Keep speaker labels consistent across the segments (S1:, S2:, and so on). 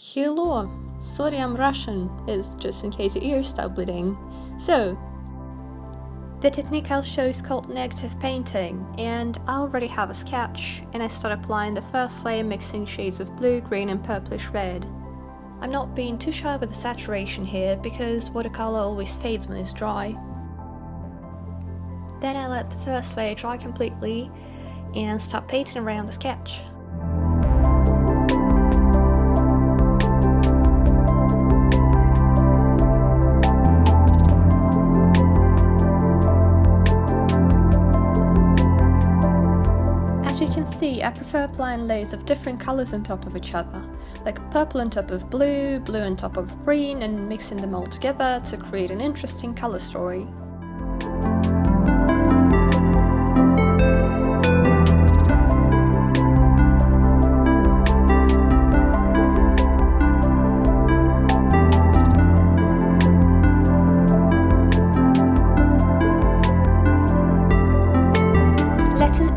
S1: Hello, sorry I'm Russian, it's just in case your ears start bleeding. So, the technique I'll show is called negative painting, and I already have a sketch, and I start applying the first layer mixing shades of blue, green and purplish red. I'm not being too shy with the saturation here, because watercolor always fades when it's dry. Then I let the first layer dry completely, and start painting around the sketch. As you can see, I prefer applying layers of different colors on top of each other, like purple on top of blue, blue on top of green, and mixing them all together to create an interesting color story.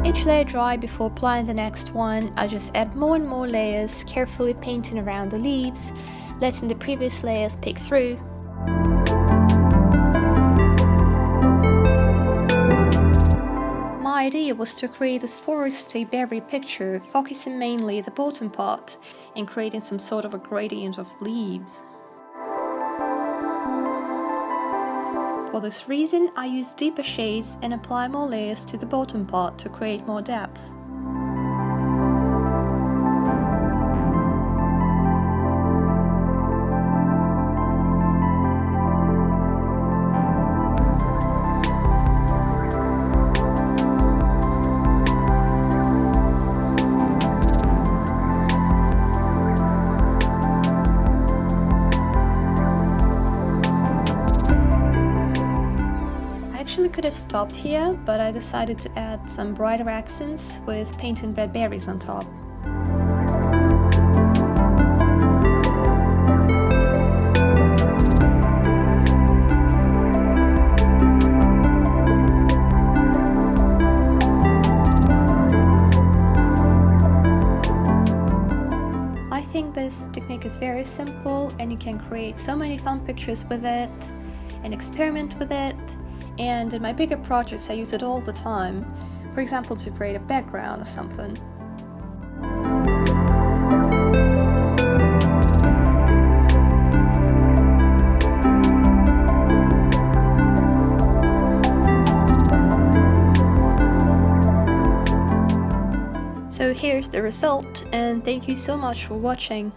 S1: Each layer dry before applying the next one, I just add more and more layers, carefully painting around the leaves, letting the previous layers peek through. My idea was to create this foresty berry picture, focusing mainly the bottom part and creating some sort of a gradient of leaves. For this reason, I use deeper shades and apply more layers to the bottom part to create more depth. I actually could have stopped here, but I decided to add some brighter accents with painted red berries on top. I think this technique is very simple and you can create so many fun pictures with it and experiment with it. And in my bigger projects I use it all the time, for example to create a background or something. So here's the result, and thank you so much for watching.